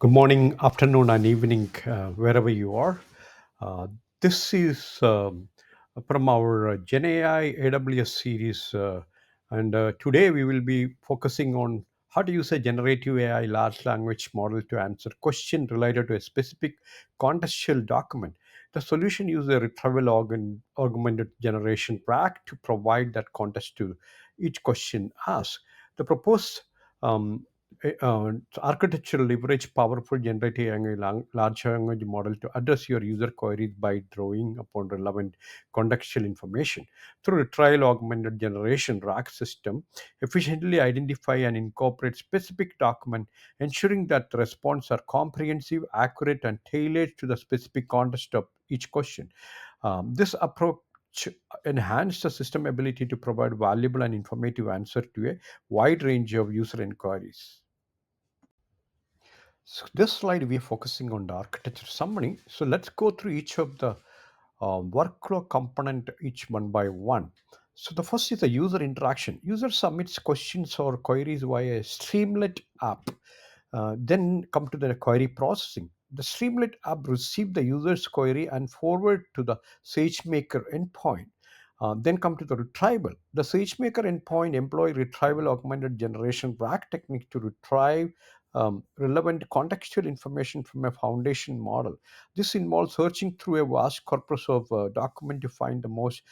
Good morning, afternoon, and evening, wherever you are. Uh, this is from our Gen AI AWS series, and today we will be focusing on how to use a generative AI large language model to answer question related to a specific contextual document. The solution uses a retrieval augmented generation rack to provide that context to each question asked. The proposed um, architecture leverage powerful generative AI large language model to address your user queries by drawing upon relevant contextual information through a trial augmented generation rack system efficiently identify and incorporate specific document, ensuring that the responses are comprehensive, accurate, and tailored to the specific context of each question. This approach enhanced the system ability to provide valuable and informative answer to a wide range of user inquiries. So this slide we are focusing on the architecture summary. So let's go through each of the workflow component each one by one. So the first is the user interaction. User submits questions or queries via a Streamlit app. Then come to the query processing. The Streamlit app receive the user's query and forward to the SageMaker endpoint. Then come to the retrieval. The SageMaker endpoint employ retrieval augmented generation rack technique to retrieve relevant contextual information from a foundation model. This involves searching through a vast corpus of document to find the most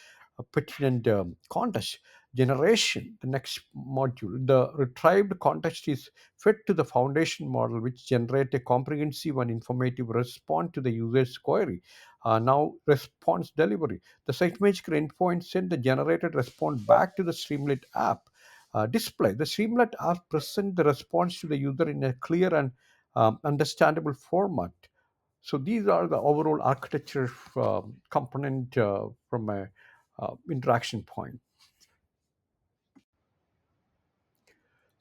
pertinent context. Generation, the next module, the retrieved context is fed to the foundation model, which generate a comprehensive and informative response to the user's query. Now, response delivery. The SiteMaker endpoint send the generated response back to the Streamlit app display. The Streamlit app present the response to the user in a clear and understandable format. So these are the overall architecture component from a interaction point.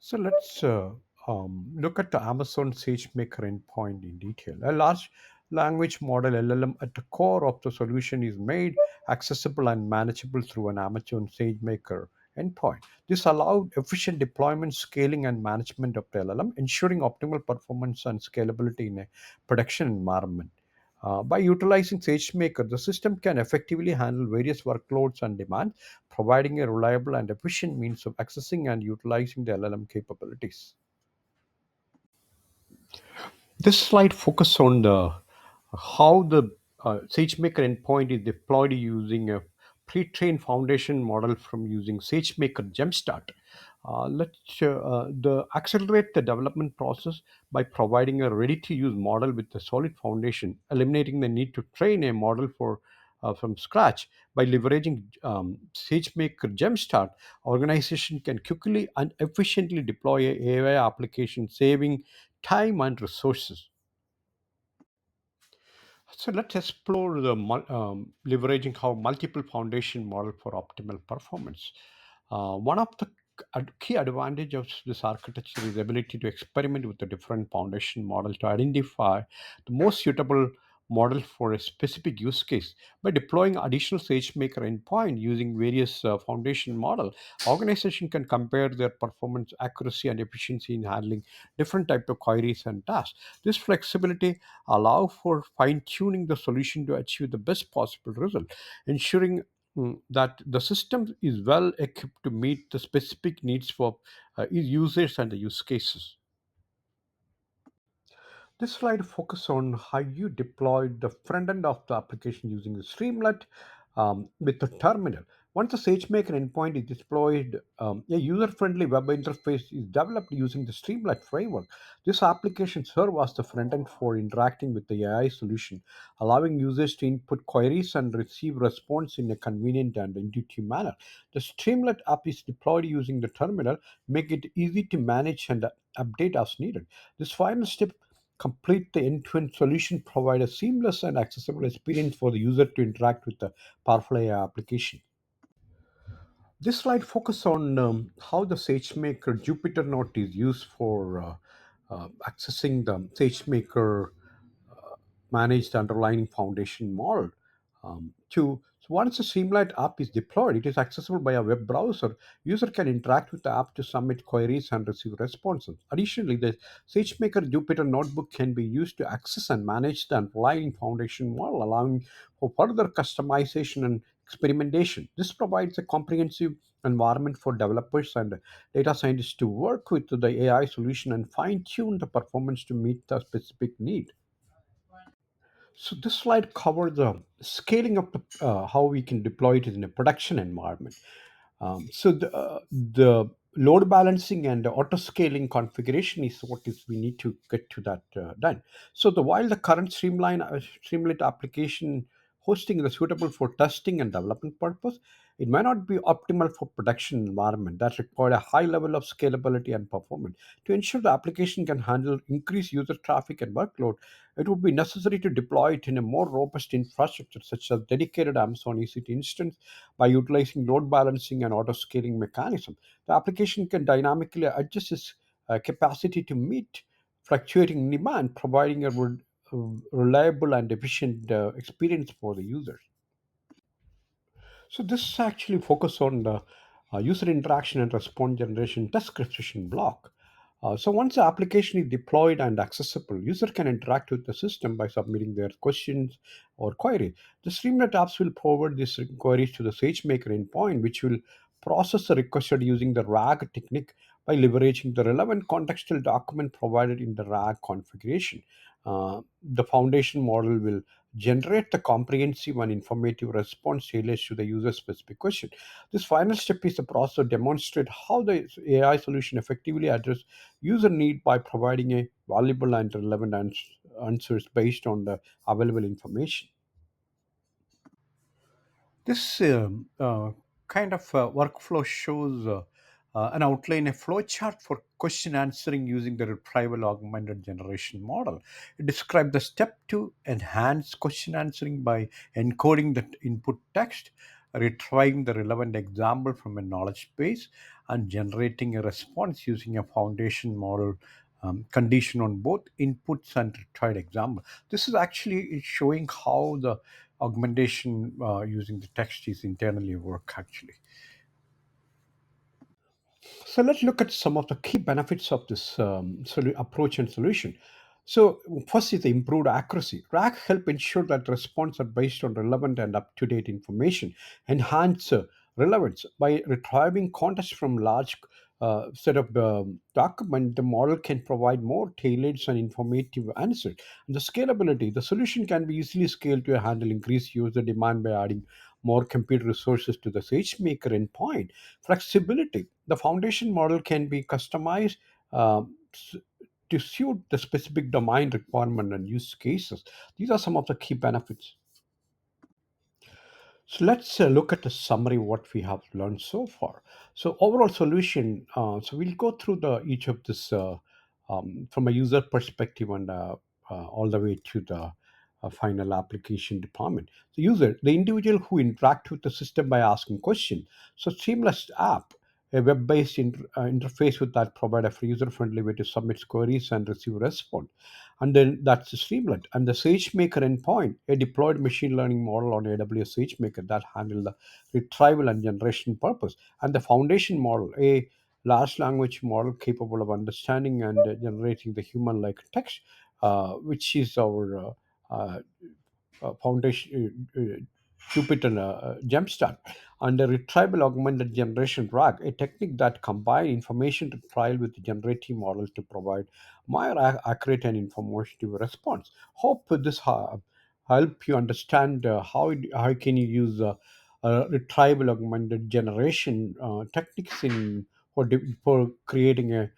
So let's look at the Amazon SageMaker endpoint in detail. A large language model LLM at the core of the solution is made accessible and manageable through an Amazon SageMaker endpoint. This allowed efficient deployment, scaling, and management of the LLM, ensuring optimal performance and scalability in a production environment. By utilizing SageMaker, the system can effectively handle various workloads and demands, providing a reliable and efficient means of accessing and utilizing the LLM capabilities. This slide focuses on the how the SageMaker endpoint is deployed using a pre-trained foundation model from using SageMaker Jumpstart. Let's the accelerate the development process by providing a ready-to-use model with a solid foundation, eliminating the need to train a model for from scratch. By leveraging SageMaker Jumpstart, organization can quickly and efficiently deploy a AI application, saving time and resources. So let's explore the leveraging how multiple foundation model for optimal performance. One of the key advantage of this architecture is the ability to experiment with the different foundation model to identify the most suitable model for a specific use case. By deploying additional SageMaker endpoint using various foundation model, organization can compare their performance, accuracy, and efficiency in handling different type of queries and tasks. This flexibility allow for fine tuning the solution to achieve the best possible result, ensuring that the system is well equipped to meet the specific needs for users and the use cases. This slide focuses on how you deploy the front end of the application using the Streamlit with the terminal. Once the SageMaker endpoint is deployed, a user-friendly web interface is developed using the Streamlit framework. This application serves as the front end for interacting with the AI solution, allowing users to input queries and receive response in a convenient and intuitive manner. The Streamlit app is deployed using the terminal, make it easy to manage and update as needed. This final step complete the end-to-end solution, provide a seamless and accessible experience for the user to interact with the powerful AI application. This slide focuses on how the SageMaker Jupyter Note is used for accessing the SageMaker manage the underlying foundation model. So once a Streamlit app is deployed, it is accessible by a web browser. User can interact with the app to submit queries and receive responses. Additionally, the SageMaker Jupyter notebook can be used to access and manage the underlying foundation model, allowing for further customization and experimentation. This provides a comprehensive environment for developers and data scientists to work with the AI solution and fine tune the performance to meet the specific need. So this slide covered the scaling up the, how we can deploy it in a production environment. The load balancing and the auto scaling configuration is what is we need to get to that done. So while the current Streamlit application hosting is suitable for testing and development purpose, it may not be optimal for production environment that require a high level of scalability and performance. To ensure the application can handle increased user traffic and workload, it would be necessary to deploy it in a more robust infrastructure such as dedicated Amazon EC2 instance. By utilizing load balancing and auto scaling mechanism, the application can dynamically adjust its capacity to meet fluctuating demand, providing a reliable and efficient experience for the users. So this actually focus on the user interaction and response generation task description block. So once the application is deployed and accessible, user can interact with the system by submitting their questions or query. The Streamlit apps will forward these queries to the SageMaker endpoint, which will process the requested using the RAG technique by leveraging the relevant contextual document provided in the RAG configuration. The foundation model will generate the comprehensive and informative response tailored to the user specific question. This final step is the process to demonstrate how the AI solution effectively address user need by providing a valuable and relevant answers based on the available information. This kind of workflow shows an outline, a flow chart for question answering using the retrieval augmented generation model. It describes the step to enhance question answering by encoding the input text, retrieving the relevant example from a knowledge base, and generating a response using a foundation model condition on both inputs and retrieved example. This is actually showing how the augmentation using the text is internally work actually. So let's look at some of the key benefits of this approach and solution. So first is the improved accuracy. RAG help ensure that responses are based on relevant and up-to-date information, enhance relevance by retrieving context from large set of document. The model can provide more tailored and informative answers. And the scalability, the solution can be easily scaled to handle increased user demand by adding more compute resources to the SageMaker endpoint. Flexibility, the foundation model can be customized to suit the specific domain requirement and use cases. These are some of the key benefits. So let's look at the summary what we have learned so far. So overall solution. So we'll go through the each of this from a user perspective and all the way to the final application deployment. The user, the individual who interact with the system by asking questions. So seamless app, a web-based interface with that provide a user-friendly way to submit queries and receive response. And then that's the Streamlit. And the SageMaker endpoint, a deployed machine learning model on AWS SageMaker that handle the retrieval and generation purpose. And the foundation model, a large language model capable of understanding and generating the human-like text, which is our foundation Jupyter Gemstone, and a retrieval augmented generation RAG, a technique that combines information to trial with the generative model to provide more accurate and informative response. Hope this help you understand how can you use retrieval augmented generation techniques in for creating a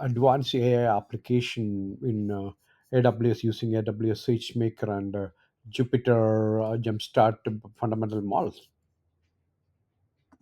advanced AI application in AWS using AWS SageMaker and Jupyter Jumpstart fundamental models.